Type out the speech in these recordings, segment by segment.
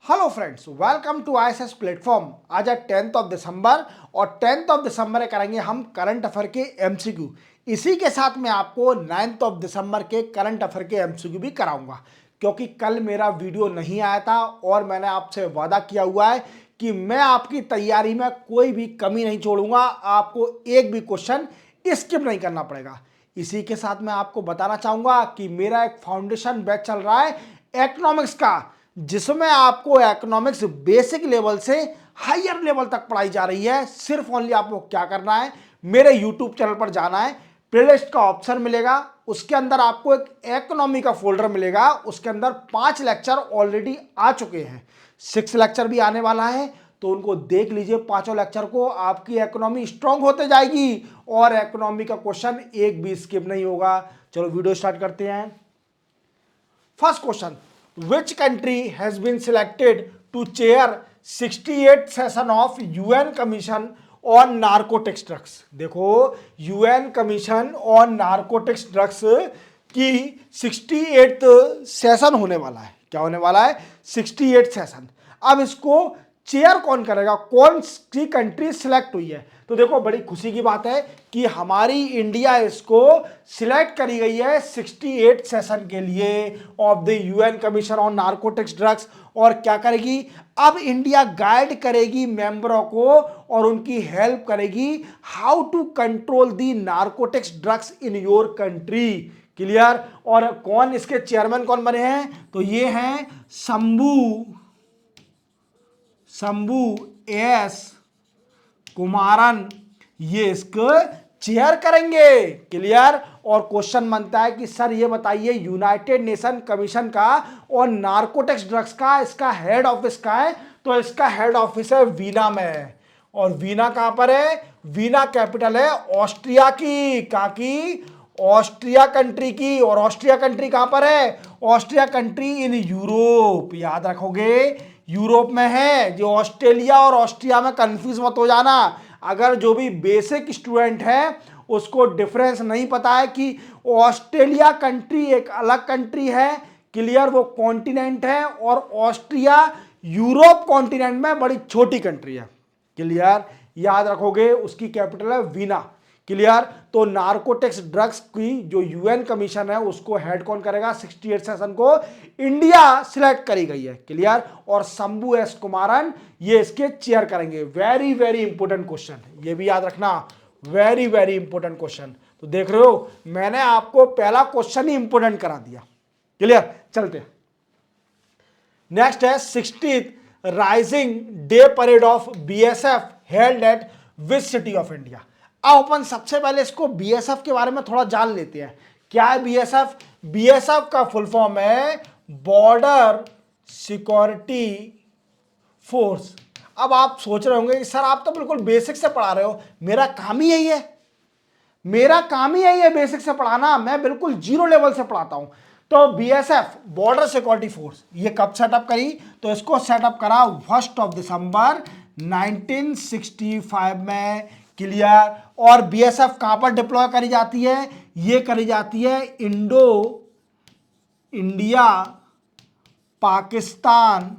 Hello friends, welcome to ISS platform. आज है 10th of December और 10th ऑफ दिसंबर करेंगे हम करंट अफेयर के एमसीक्यू। इसी के साथ मैं आपको 9th ऑफ दिसंबर के करंट अफेयर के एमसीक्यू भी कराऊंगा, क्योंकि कल मेरा वीडियो नहीं आया था और मैंने आपसे वादा किया हुआ है कि मैं आपकी तैयारी में कोई भी कमी नहीं छोड़ूंगा। आपको एक भी क्वेश्चन स्किप नहीं करना पड़ेगा। इसी के साथ मैं आपको बताना चाहूंगा कि मेरा एक फाउंडेशन बैच चल रहा है इकोनॉमिक्स का, जिसमें आपको इकोनॉमिक्स बेसिक लेवल से हायर लेवल तक पढ़ाई जा रही है। सिर्फ ओनली आपको क्या करना है, मेरे यूट्यूब चैनल पर जाना है, प्लेलिस्ट का ऑप्शन मिलेगा, उसके अंदर आपको एक इकोनॉमी का फोल्डर मिलेगा। उसके अंदर 5 लेक्चर ऑलरेडी आ चुके हैं, 6 लेक्चर भी आने वाला है, तो उनको देख लीजिए। पांचों लेक्चर को, आपकी इकोनॉमी स्ट्रांग होते जाएगी और इकोनॉमी का क्वेश्चन एक भी स्किप नहीं होगा। चलो वीडियो स्टार्ट करते हैं। First question, which country has been selected to chair 68th session of UN Commission on Narcotics Drugs। देखो, UN commission on narcotics drugs की 68th सेशन होने वाला है। क्या होने वाला है? 68th session. अब इसको चेयर कौन करेगा, कौन सी कंट्री सिलेक्ट हुई है? तो देखो, बड़ी खुशी की बात है कि हमारी इंडिया इसको सिलेक्ट करी गई है 68 सेशन के लिए of the UN commission on narcotics drugs. और क्या करेगी? अब इंडिया गाइड करेगी मेंबरों को और उनकी हेल्प करेगी how to control the narcotics drugs in your country. Clear? और कौन इसके चेयरमैन कौन बने हैं? तो ये हैं शंभू एस कुमारन, ये इसको चेयर करेंगे। क्लियर? और क्वेश्चन बनता है कि सर ये बताइए, यूनाइटेड नेशन कमीशन का और नार्कोटिक्स ड्रग्स का इसका हेड ऑफिस कहाँ है? तो इसका हेड ऑफिस है वीना में। और वीना कहां पर है? वीना कैपिटल है ऑस्ट्रिया की। कहां की? ऑस्ट्रिया कंट्री की। और ऑस्ट्रिया कंट्री कहां पर है? Austria country in Europe. याद रखोगे, यूरोप में है। जो ऑस्ट्रेलिया और ऑस्ट्रिया में कंफ्यूज मत हो जाना। अगर जो भी बेसिक स्टूडेंट है उसको डिफरेंस नहीं पता है कि ऑस्ट्रेलिया कंट्री एक अलग कंट्री है, क्लियर, वो कॉन्टिनेंट है, और ऑस्ट्रिया यूरोप कॉन्टिनेंट में बड़ी छोटी कंट्री है। क्लियर? याद रखोगे, उसकी कैपिटल है वीना। क्लियर? तो नार्कोटिक्स ड्रग्स की जो यूएन कमीशन है उसको हेड कौन करेगा? 68 सेशन को इंडिया सिलेक्ट करी गई है। क्लियर? और शंभू एस कुमारन ये इसके चेयर करेंगे। वेरी वेरी इंपॉर्टेंट क्वेश्चन, ये भी याद रखना, वेरी वेरी इंपॉर्टेंट क्वेश्चन। तो देख रहे हो, मैंने आपको पहला क्वेश्चन ही इंपॉर्टेंट करा दिया। क्लियर? चलते नेक्स्ट है 60th rising day parade of BSF held at which city of India. अब अपन सबसे पहले इसको बीएसएफ के बारे में थोड़ा जान लेते हैं। क्या है बीएसएफ? बीएसएफ का फुल फॉर्म है बॉर्डर सिक्योरिटी फोर्स। अब आप सोच रहे होंगे कि सर आप तो बिल्कुल बेसिक से पढ़ा रहे हो, मेरा काम ही यही है, मेरा काम ही यही है बेसिक से पढ़ाना, मैं बिल्कुल जीरो लेवल से पढ़ाता हूं। तो बीएसएफ बॉर्डर सिक्योरिटी फोर्स ये कब सेटअप करी? तो इसको सेटअप करा 1 दिसंबर 1965 में। क्लियर? और बीएसएफ कहां पर डिप्लॉय करी जाती है? ये करी जाती है इंडिया पाकिस्तान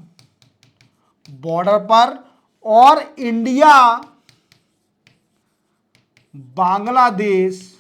बॉर्डर पर, और इंडिया बांग्लादेश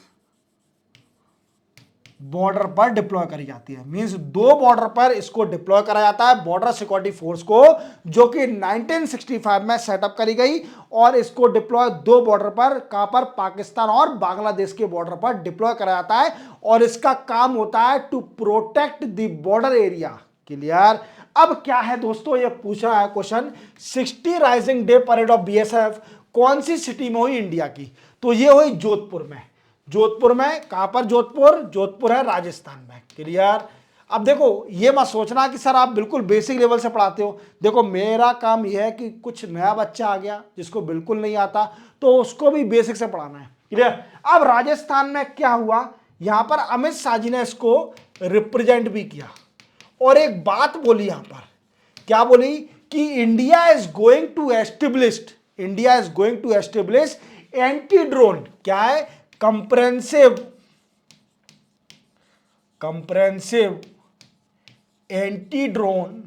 बॉर्डर पर डिप्लॉय करी जाती है। मींस 2 बॉर्डर पर इसको डिप्लॉय करा जाता है, बॉर्डर सिक्योरिटी फोर्स को, जो कि 1965 में सेटअप करी गई। और इसको डिप्लॉय 2 बॉर्डर पर, कहां पर? पाकिस्तान और बांग्लादेश के बॉर्डर पर डिप्लॉय करा जाता है। और इसका काम होता है to protect the border area. Clear? अब क्या है दोस्तों, ये पूछा है question, 60 rising day parade of BSF कौन सी सिटी में हुई इंडिया की? तो ये हुई जोधपुर में। जोधपुर में। कहां पर? जोधपुर। जोधपुर है राजस्थान में। क्लियर? अब देखो, ये मत सोचना कि सर आप बिल्कुल बेसिक लेवल से पढ़ाते हो। देखो, मेरा काम यह है कि कुछ नया बच्चा आ गया जिसको बिल्कुल नहीं आता, तो उसको भी बेसिक से पढ़ाना है। क्लियर? अब राजस्थान में क्या हुआ, यहां पर अमित शाह जी ने इसको रिप्रेजेंट भी किया और एक बात बोली यहां पर। क्या बोली? कि India is going to establish anti drone, क्या है? कंप्रेंसिव एंटी ड्रोन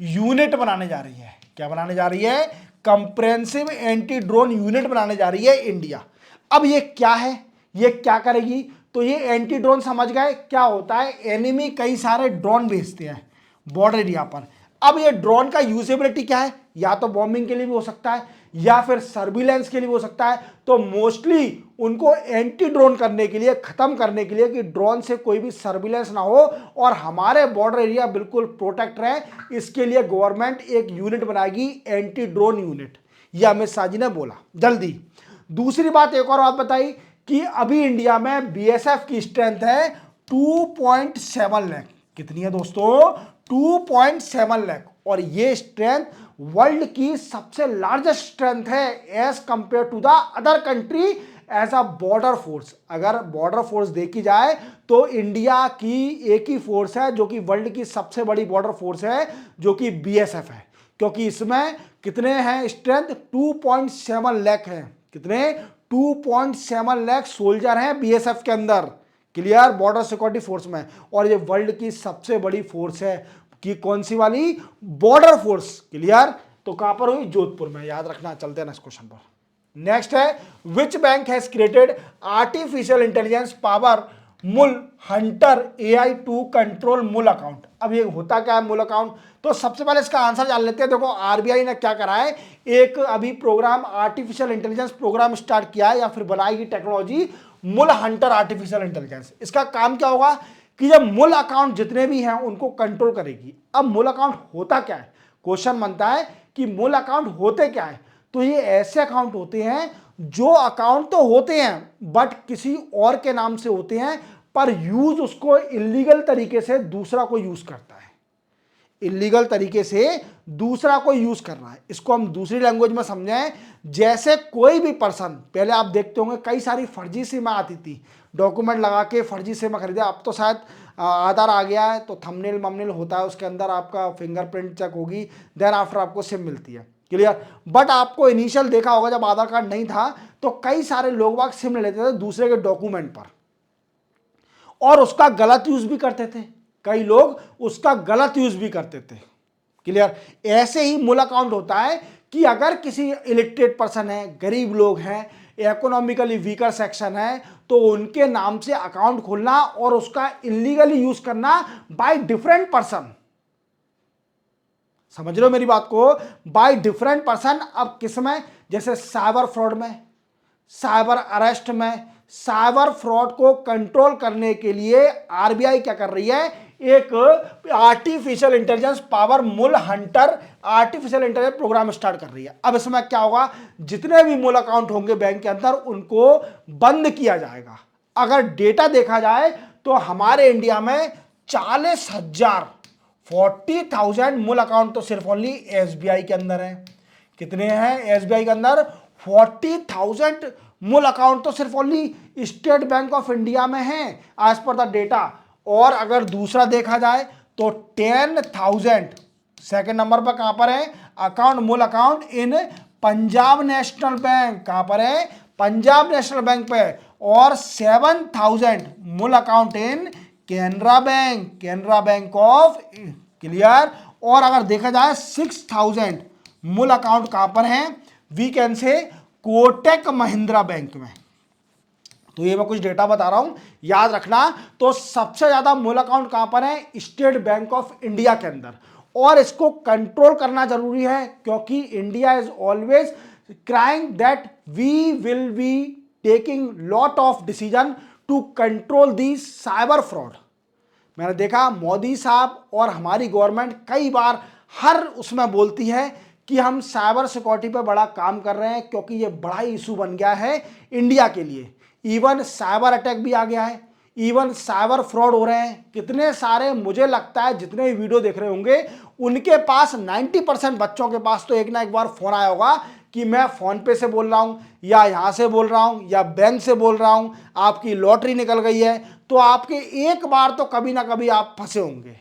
यूनिट बनाने जा रही है। क्या बनाने जा रही है? कंप्रेहेंसिव एंटी ड्रोन यूनिट बनाने जा रही है इंडिया। अब ये क्या है, ये क्या करेगी? तो ये एंटी ड्रोन समझ गए क्या होता है? एनिमी कई सारे ड्रोन भेजते हैं बॉर्डर एरिया पर। अब ये ड्रोन का यूजेबिलिटी क्या है? या तो बॉम्बिंग के लिए भी हो सकता है या फिर सर्विलेंस के लिए भी हो सकता है। तो मोस्टली उनको एंटी ड्रोन करने के लिए, खत्म करने के लिए कि ड्रोन से कोई भी सर्विलेंस ना हो और हमारे बॉर्डर एरिया बिल्कुल प्रोटेक्ट रहे, इसके लिए गवर्नमेंट एक यूनिट बनाएगी, एंटी ड्रोन यूनिट। यह अमित शाह जी ने बोला जल्दी। दूसरी बात, एक और बात बताई कि अभी इंडिया में बीएसएफ की स्ट्रेंथ है 2.7 लाख। कितनी है दोस्तों? 2.7 लाख। और ये स्ट्रेंथ वर्ल्ड की सबसे लार्जेस्ट स्ट्रेंथ है as compare to the other country as a border force. अगर बॉर्डर फोर्स देखी जाए तो इंडिया की एक ही फोर्स है जो कि वर्ल्ड की सबसे बड़ी बॉर्डर फोर्स है, जो कि बीएसएफ है। क्योंकि इसमें कितने हैं स्ट्रेंथ? 2.7 लाख है। कितने? 2.7 लाख सोल्जर हैं बीएसएफ के अंदर, क्लियर, बॉर्डर सिक्योरिटी फोर्स में। और ये वर्ल्ड की सबसे बड़ी फोर्स है कि कौन सी वाली? Border force, clear. तो कहां पर हुई? जोधपुर में, याद रखना। चलते हैं नेक्स्ट क्वेश्चन पर। नेक्स्ट है, which bank has created artificial intelligence power मुल हंटर एआई टू कंट्रोल मुल अकाउंट। अब ये होता क्या है मुल अकाउंट? तो सबसे पहले इसका आंसर जान लेते हैं। देखो आरबीआई ने क्या करा है, एक अभी program artificial intelligence program start किया है या फिर बनाएगी टेक्नोलॉजी, मुल हंटर आर्टिफिशियल इंटेलिजेंस। इसका काम क्या होगा कि जब मूल अकाउंट जितने भी हैं उनको कंट्रोल करेगी। अब मूल अकाउंट होता क्या है? क्वेश्चन बनता है कि मूल अकाउंट होते क्या है? तो ये ऐसे अकाउंट होते हैं जो अकाउंट तो होते हैं बट किसी और के नाम से होते हैं, पर यूज उसको इलीगल तरीके से दूसरा कोई यूज करता है। इलीगल तरीके से दूसरा कोई यूज कर रहा है। इसको हम दूसरी लैंग्वेज में समझें, जैसे कोई भी पर्सन, पहले आप देखते होंगे कई सारी फर्जी सिम आती थी, डॉक्यूमेंट लगा के फर्जी सिम खरीदा। अब तो शायद आधार आ गया है तो थंबनेल ममनेल होता है, उसके अंदर आपका फिंगरप्रिंट चेक होगी, देन आफ्टर आपको सिम मिलती है, क्लियर। बट आपको इनिशियल देखा होगा जब आधार कार्ड नहीं था तो कई सारे लोग बाग सिम ले लेते थे दूसरे के डॉक्यूमेंट पर और उसका गलत यूज भी करते थे। कई लोग उसका गलत यूज भी करते थे, क्लियर। ऐसे ही मूल अकाउंट होता है कि अगर किसी इलिटरेट पर्सन है, गरीब लोग हैं, इकोनॉमिकली वीकर सेक्शन है, तो उनके नाम से अकाउंट खोलना और उसका इलीगली यूज करना बाय डिफरेंट पर्सन। समझ लो मेरी बात को, बाय डिफरेंट पर्सन। अब किस में? जैसे साइबर फ्रॉड में, साइबर अरेस्ट में। साइबर फ्रॉड को कंट्रोल करने के लिए आरबीआई क्या कर रही है? एक आर्टिफिशियल इंटेलिजेंस पावर मूल Hunter artificial intelligence program start कर रही है। अब इसमें क्या होगा, जितने भी मूल अकाउंट होंगे बैंक के अंदर उनको बंद किया जाएगा। अगर डेटा देखा जाए तो हमारे इंडिया में 40,000 मूल अकाउंट तो सिर्फ ओनली एसबीआई के अंदर है। कितने हैं एसबीआई के अंदर? 40,000 मूल अकाउंट तो सिर्फ only state bank of India में है एज पर द डेटा। और अगर दूसरा देखा जाए तो 10,000 सेकेंड नंबर पर कहां पर है? अकाउंट, मूल account in Punjab national bank. कहां पर है? पंजाब नेशनल बैंक पे। और 7,000 मूल account in Canara bank, Canara bank of, clear. और अगर देखा जाए 6,000 मूल अकाउंट कहां पर है? वी कैन से कोटक महिंद्रा बैंक में। तो ये मैं कुछ डेटा बता रहा हूं, याद रखना। तो सबसे ज्यादा मूल अकाउंट कहां पर है? स्टेट बैंक ऑफ इंडिया के अंदर। और इसको कंट्रोल करना जरूरी है क्योंकि India is always crying that we will be taking lot of decision to control the cyber fraud. मैंने देखा मोदी साहब और हमारी गवर्नमेंट कई बार हर उसमें बोलती है कि हम साइबर सिक्योरिटी पे बड़ा काम कर रहे हैं क्योंकि ये बड़ा ही इशू बन गया है इंडिया के लिए। इवन साइबर अटैक भी आ गया है, इवन साइबर फ्रॉड हो रहे हैं कितने सारे। मुझे लगता है जितने भी वीडियो देख रहे होंगे उनके पास 90% बच्चों के पास तो एक ना एक बार फोन आया होगा कि मैं फोन पे से बोल रहा हूं या यहां से बोल रहा हूं या बैंक से बोल रहा हूं, आपकी लॉटरी निकल गई है। तो आपके एक बार तो कभी ना कभी आप फंसे होंगे।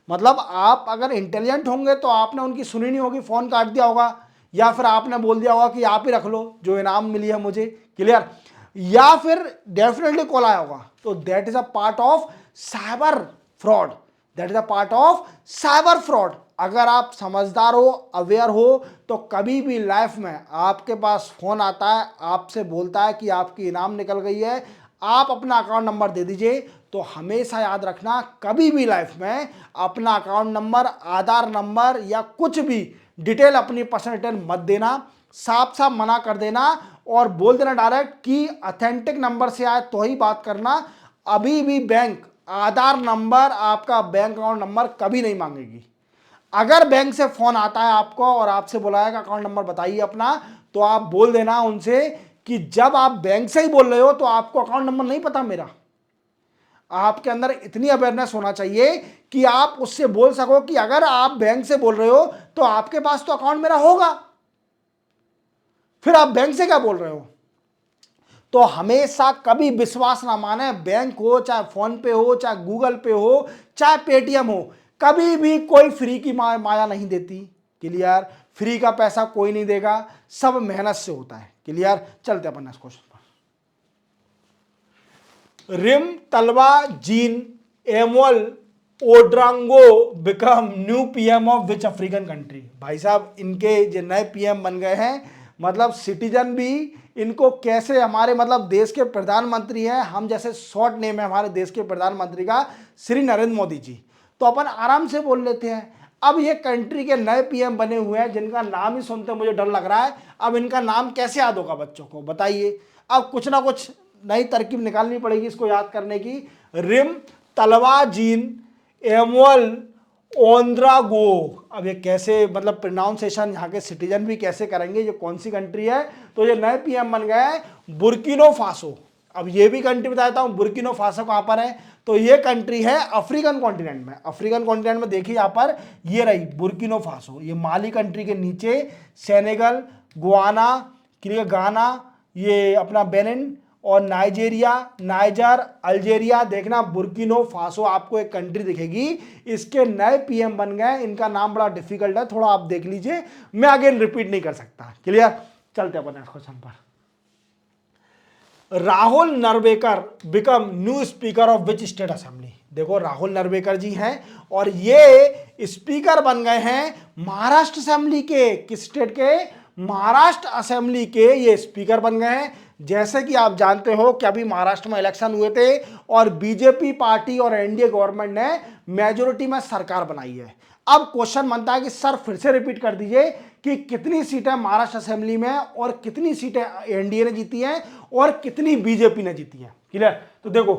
मतलब आप अगर इंटेलिजेंट होंगे तो आपने उनकी सुनी नहीं होगी, फोन काट दिया होगा या फिर आपने बोल दिया होगा कि आप ही रख लो जो इनाम मिली है मुझे, क्लियर। या फिर डेफिनेटली कॉल आया होगा। तो that is a part of cyber fraud, that is a part of cyber fraud. अगर आप समझदार हो, अवेयर हो, तो कभी भी लाइफ में आपके पास फोन आता है, आपसे बोलता है कि आपकी इनाम निकल गई है, आप अपना अकाउंट नंबर दे दीजिए, तो हमेशा याद रखना कभी भी लाइफ में अपना अकाउंट नंबर, आधार नंबर या कुछ भी डिटेल अपनी पर्सनल डिटेल मत देना। साफ साफ मना कर देना और बोल देना डायरेक्ट कि ऑथेंटिक नंबर से आए तो ही बात करना। अभी भी बैंक आधार नंबर, आपका बैंक अकाउंट नंबर कभी नहीं मांगेगी। अगर बैंक से फोन आता है आपको और आपसे बुलाएगा अकाउंट नंबर बताइए अपना, तो आप बोल देना उनसे कि जब आप बैंक से ही बोल रहे हो तो आपको अकाउंट नंबर नहीं पता मेरा। आपके अंदर इतनी अवेयरनेस होना चाहिए कि आप उससे बोल सको कि अगर आप बैंक से बोल रहे हो तो आपके पास तो अकाउंट मेरा होगा, फिर आप बैंक से क्या बोल रहे हो। तो हमेशा कभी विश्वास ना माने, बैंक हो चाहे फोन पे हो, चाहे गूगल पे हो, चाहे पेटीएम हो, कभी भी कोई फ्री की माया नहीं देती। क्लियर? फ्री का पैसा कोई नहीं देगा, सब मेहनत से होता है। क्लियर? चलते अपन नेक्स्ट क्वेश्चन पर। Rimtalba Jean Emmanuel Ouedraogo become new PM of which African country. भाई साहब इनके जो नए पीएम बन गए हैं, मतलब सिटीजन भी इनको कैसे, हमारे मतलब देश के प्रधानमंत्री हैं, हम जैसे शॉर्ट नेम है हमारे देश के प्रधानमंत्री का श्री नरेंद्र मोदी जी, तो अपन आराम से बोल लेते हैं। अब ये कंट्री के नए पीएम बने हुए हैं जिनका नाम ही सुनते मुझे डर लग रहा है। अब इनका नाम कैसे याद होगा बच्चों को, बताइए। अब कुछ ना कुछ नई तरकीब निकालनी पड़ेगी इसको याद करने की। रिम तलवा जीन एमुअल ओंद्रागो। अब ये कैसे, मतलब प्रोनाउंसिएशन यहाँ के सिटीजन भी कैसे करेंगे, ये कौन सी कंट्री है। तो ये नए पीएम बन गए हैं बुर्किनो फासो। अब ये भी कंट्री बता देता हूँ, बुर्किनो फासो कहाँ पर है, तो ये कंट्री है अफ्रीकन कॉन्टिनेंट में। अफ्रीकन कॉन्टिनेंट में देखिए यहाँ पर ये रही बुर्किनो फासो, ये माली कंट्री के नीचे सेनेगल, गुआना, गाना, ये अपना बेनिन और नाइजेरिया, नाइजर, अल्जेरिया, देखना बुर्किनो फासो आपको एक कंट्री दिखेगी। इसके नए पीएम बन गए, इनका नाम बड़ा डिफिकल्ट है, थोड़ा आप देख लीजिए, मैं अगेन रिपीट नहीं कर सकता। क्लियर? चलते अपन नेक्स्ट क्वेश्चन पर। Rahul Narwekar become new speaker of which state assembly. देखो राहुल नरवेकर जी हैं और ये स्पीकर बन गए हैं महाराष्ट्र असेंबली के। किस स्टेट के? महाराष्ट्र असेंबली के ये स्पीकर बन गए हैं। जैसे कि आप जानते हो कि अभी महाराष्ट्र में इलेक्शन हुए थे और बीजेपी पार्टी और एनडीए गवर्नमेंट ने मेजोरिटी में सरकार बनाई है। अब क्वेश्चन बनता है कि सर फिर से रिपीट कर दीजिए कि कितनी सीटें महाराष्ट्र असेंबली में और कितनी सीटें एनडीए ने जीती हैं और कितनी बीजेपी ने जीती हैं। क्लियर? तो देखो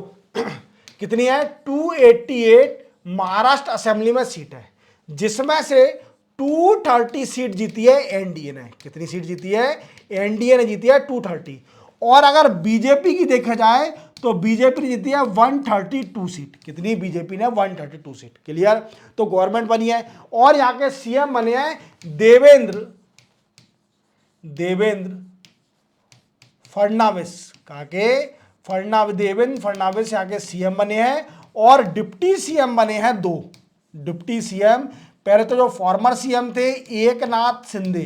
कितनी है, 288 महाराष्ट्र असेंबली में सीट है, जिसमें से 230 सीट जीती है एनडीए ने। कितनी सीट जीती है? एनडीए ने जीती है 230। और अगर बीजेपी की देखा जाए तो बीजेपी ने जीती है 132 सीट। कितनी? बीजेपी ने 132 सीट। क्लियर? तो गवर्नमेंट बनी है और यहाँ के सीएम बने हैं देवेंद्र फडणवीस। कहा के देवेंद्र फडणवीस यहाँ के सीएम बने हैं और डिप्टी सीएम बने हैं 2 डिप्टी सीएम। पहले तो जो फॉर्मर सीएम थे एकनाथ शिंदे,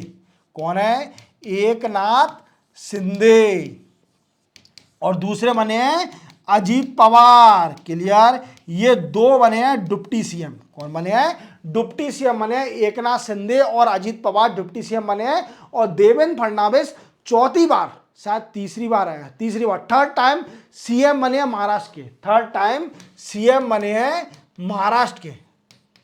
कौन है? एकनाथ शिंदे, और दूसरे बने हैं अजीत पवार। क्लियर? ये 2 बने हैं डिप्टी सीएम। कौन बने हैं? डिप्टी सीएम बने हैं एकनाथ शिंदे और अजीत पवार डिप्टी सीएम बने हैं। और देवेंद्र फडणवीस चौथी बार, शायद तीसरी बार है, तीसरी बार, थर्ड टाइम सीएम बने हैं महाराष्ट्र के। थर्ड टाइम सीएम बने हैं महाराष्ट्र के।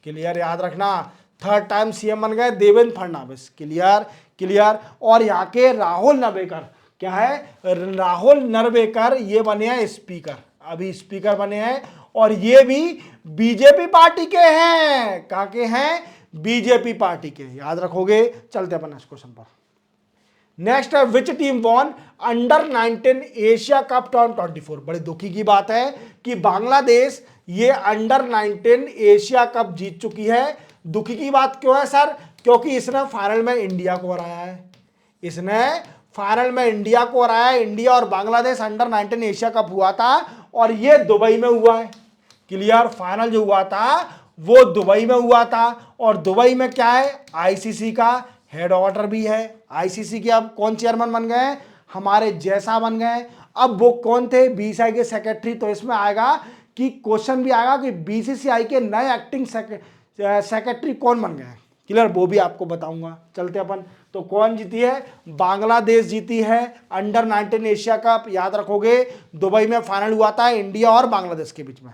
क्लियर? याद रखना, थर्ड टाइम सीएम बन गए देवेंद्र फडणवीस। क्लियर? और यहाँ के राहुल नरवेकर, क्या है? राहुल नरवेकर ये बने हैं स्पीकर, अभी स्पीकर बने हैं और ये भी बीजेपी पार्टी के हैं। कहाँ के हैं? बीजेपी पार्टी के। याद रखोगे। चलते अपन नेक्स्ट क्वेश्चन पर। नेक्स्ट है which team von under 19 Asia cup 2024। बड़े दुखी की बात है कि बांग्लादेश ये अंडर 19 एशिया कप जीत चुकी है। दुखी की बात क्यों है सर? क्योंकि इसने फाइनल में इंडिया को हराया है। इसने फाइनल में इंडिया को हराया है। इंडिया और बांग्लादेश अंडर 19 एशिया कप हुआ था और ये दुबई में हुआ है। क्लियर? फाइनल जो हुआ था वो दुबई में हुआ था और दुबई में क्या है? आईसीसी का हेड ऑर्डर भी है। आईसीसी के अब कौन चेयरमैन बन गए? हमारे जैसा बन गए। अब वो कौन थे? बीसीसीआई के सेक्रेटरी। तो इसमें आएगा कि क्वेश्चन भी आएगा कि बीसीसीआई के नए एक्टिंग सेक्रेटरी कौन बन गए हैं, क्लियर, वो भी आपको बताऊंगा। चलते अपन, तो कौन जीती है, बांग्लादेश जीती है अंडर 19 एशिया कप, याद रखोगे, दुबई में फाइनल हुआ था इंडिया और बांग्लादेश के बीच में।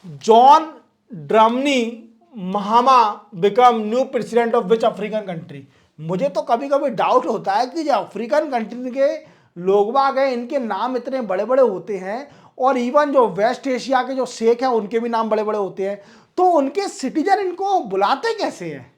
John Dramani Mahama become new president of which African country. मुझे तो कभी कभी डाउट होता है कि जो अफ्रीकन कंट्री के लोग बाग हैं इनके नाम इतने बड़े बड़े होते हैं, और इवन जो वेस्ट एशिया के जो शेख हैं उनके भी नाम बड़े बड़े होते हैं, तो उनके सिटीजन इनको बुलाते कैसे हैं।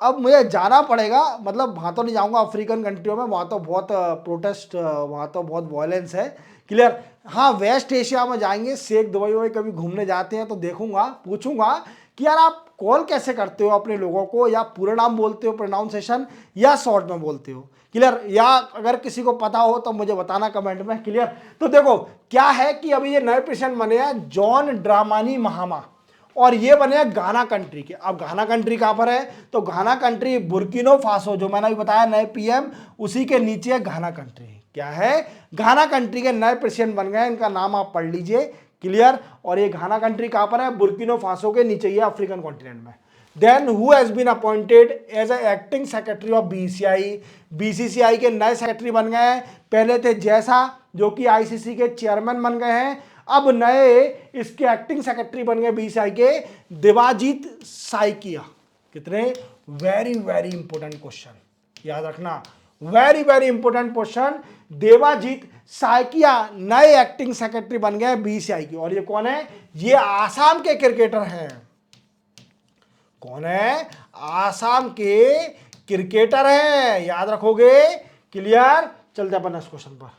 अब मुझे जाना पड़ेगा, मतलब वहाँ तो नहीं जाऊँगा अफ्रीकन कंट्रियों में, वहाँ तो बहुत प्रोटेस्ट, वहाँ तो बहुत वायलेंस है, क्लियर। हाँ, वेस्ट एशिया में जाएंगे, शेख दुबई वुबई कभी घूमने जाते हैं तो देखूंगा, पूछूंगा कि यार आप कॉल कैसे करते हो अपने लोगों को, या पूरा नाम बोलते हो प्रोनाउंसिएशन या शॉर्ट में बोलते हो, क्लियर। या अगर किसी को पता हो तो मुझे बताना कमेंट में, क्लियर। तो देखो क्या है कि अभी ये नए प्रेसिडेंट बने हैं जॉन ड्रामानी महामा, और ये बने हैं घाना कंट्री के। अब घाना कंट्री कहाँ पर है, तो घाना कंट्री बुर्किनो फासो, जो मैंने अभी बताया नए पीएम, उसी के नीचे है घाना कंट्री। क्या है, घाना कंट्री के नए प्रेसिडेंट बन गए, इनका नाम आप पढ़ लीजिए, क्लियर। और ये घाना कंट्री कहाँ पर है, बुर्किनो फासो के नीचे ही है, अफ्रीकन कॉन्टिनेंट में। Then who has been appointed as a acting secretary of BCCI, BCCI के नए सेक्रेटरी बन गए हैं। पहले थे जैसा, जो कि आईसीसी के चेयरमैन बन गए हैं, अब नए इसके एक्टिंग सेक्रेटरी बन गए बीसीसीआई के देवाजीत साइकिया। कितने वेरी वेरी इंपॉर्टेंट क्वेश्चन याद रखना, very very important question. Devajit Saikia नए एक्टिंग सेक्रेटरी बन गए बीसीसीआई की। और ये कौन है, ये आसाम के क्रिकेटर हैं। कौन है, आसाम के क्रिकेटर हैं, याद रखोगे, क्लियर। चलते अपन इस क्वेश्चन पर।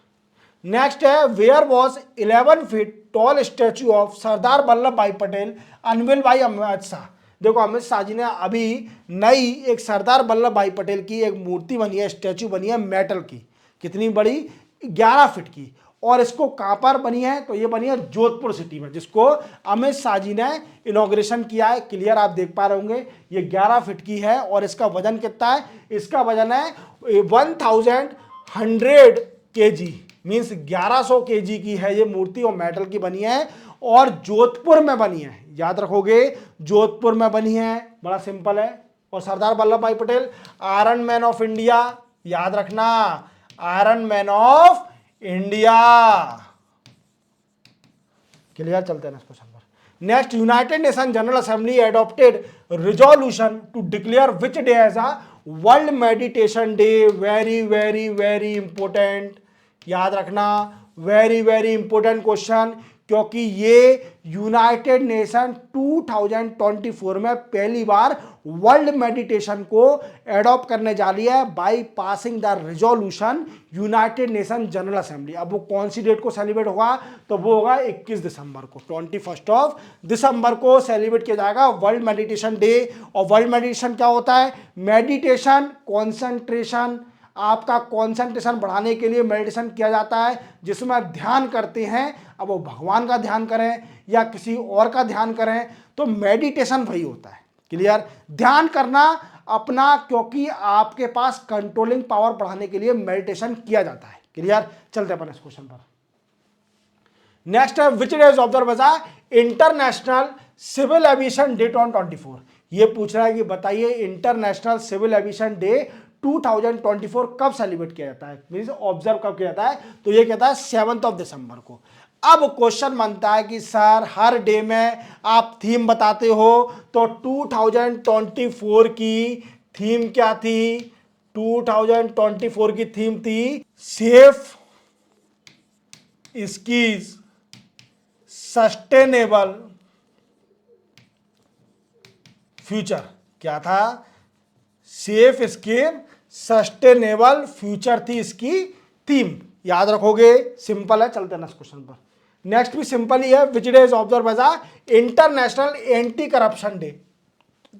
नेक्स्ट है, where was 11 feet tall statue of Sardar Vallabhbhai Patel unveil by Amit Shah. देखो अमित शाह जी ने अभी नई एक सरदार वल्लभ भाई पटेल की एक मूर्ति बनी है, स्टैचू बनी है मेटल की, कितनी बड़ी, 11 फीट की। और इसको कहाँ पर बनी है, तो ये बनी है जोधपुर सिटी में, जिसको अमित शाह जी ने इनॉग्रेशन किया है, क्लियर। आप देख पा रहे होंगे ये 11 फीट की है, और इसका वजन कितना है, इसका वजन है 1100 kg, मीन्स 1100 kg की है ये मूर्ति, और मेटल की बनी है, और जोधपुर में बनी है, याद रखोगे, जोधपुर में बनी है, बड़ा सिंपल है। और Sardar Vallabhbhai Patel iron man of India, याद रखना, iron man of India, clear. चलते हैं नेक्स्ट क्वेश्चन पर। Next, United Nation General Assembly adopted resolution to declare which day as a world meditation day. Very very very important, याद रखना, very very important question, क्योंकि ये United nation 2024 में पहली बार world meditation को एडॉप्ट करने जा रही है by passing the resolution United Nation General assembly. अब वो कौन सी डेट को सेलिब्रेट होगा, तो वो होगा 21 दिसंबर को, 21 दिसंबर को सेलिब्रेट किया जाएगा वर्ल्ड मेडिटेशन डे। और वर्ल्ड मेडिटेशन क्या होता है, मेडिटेशन कॉन्सेंट्रेशन, आपका कॉन्सेंट्रेशन बढ़ाने के लिए मेडिटेशन किया जाता है, जिसमें ध्यान करते हैं। अब वो भगवान का ध्यान करें या किसी और का ध्यान करें, तो मेडिटेशन वही होता है, क्लियर। ध्यान करना अपना, क्योंकि आपके पास कंट्रोलिंग पावर बढ़ाने के लिए मेडिटेशन किया जाता है, क्लियर। चलते अपन इस क्वेश्चन पर। नेक्स्ट है, which day is observe as International Civil Aviation Day 2024। ये पूछ रहा है कि बताइए इंटरनेशनल सिविल एविएशन डे 2024 कब सेलिब्रेट किया जाता है, मींस ऑब्जर्व कब किया जाता है, तो ये कहता है 7 दिसंबर को। अब क्वेश्चन बनता है कि सर हर डे में आप थीम बताते हो, तो 2024 की थीम क्या थी, 2024 की थीम थी सेफ स्कीज सस्टेनेबल फ्यूचर। क्या था, सेफ स्कीम सस्टेनेबल फ्यूचर थी इसकी थीम, याद रखोगे, सिंपल है। चलते हैं नेक्स्ट क्वेश्चन पर। नेक्स्ट भी सिंपल ही है, which day is observe as International Anti Corruption Day.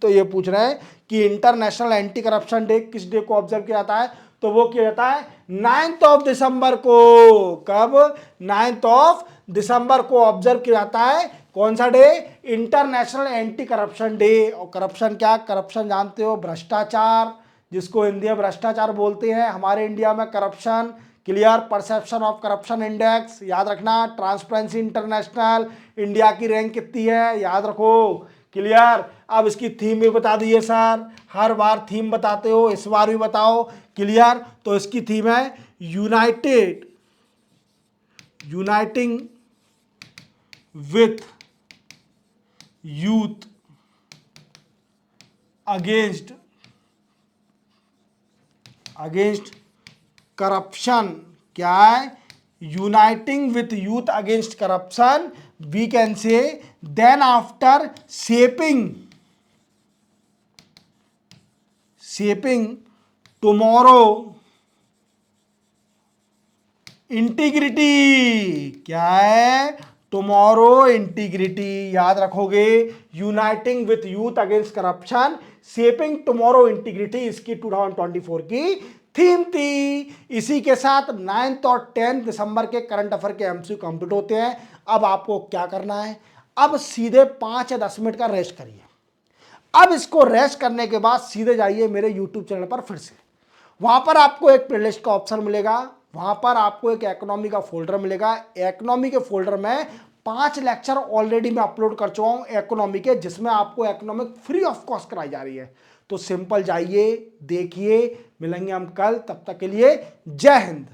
तो ये पूछ रहे हैं कि इंटरनेशनल एंटी करप्शन डे किस डे को ऑब्जर्व किया जाता है, तो वो किया जाता है 9 दिसंबर को। कब, 9 दिसंबर को ऑब्जर्व किया जाता है। कौन सा day, international Anti Corruption day. और करप्शन क्या, करप्शन जानते हो, भ्रष्टाचार, जिसको हिंदी में भ्रष्टाचार बोलते हैं, हमारे इंडिया में corruption clear. Perception of corruption index याद रखना। ट्रांसपेरेंसी इंटरनेशनल, इंडिया की रैंक कितनी है याद रखो। क्लियर। अब इसकी थीम भी बता दिए सर, हर बार थीम बताते हो, इस बार भी बताओ। क्लियर। तो इसकी थीम है uniting with youth against corruption. क्या है? Uniting with youth against corruption, we can say then after shaping tomorrow integrity. क्या है? टुमारो इंटीग्रिटी याद रखोगे। Uniting with youth against corruption, shaping tomorrow integrity इसकी 2024 की थीम थी। इसी के साथ 9th और 10th दिसंबर के करंट अफेयर के एमसीक्यू कंप्लीट होते हैं। अब आपको क्या करना है? अब सीधे 5 या 10 मिनट का रेस्ट करिए। अब इसको रेस्ट करने के बाद सीधे जाइए मेरे यूट्यूब चैनल पर फिर से। वहां पर आपको एक प्लेलिस्ट का ऑप्शन मिलेगा, वहां पर आपको एक इकोनॉमी का फोल्डर मिलेगा। इकोनॉमी के फोल्डर में 5 लेक्चर ऑलरेडी मैं अपलोड कर चुका हूं इकोनॉमी के, जिसमें आपको इकोनॉमिक फ्री ऑफ कॉस्ट कराई जा रही है। तो सिंपल जाइए, देखिए। मिलेंगे हम कल, तब तक के लिए जय हिंद।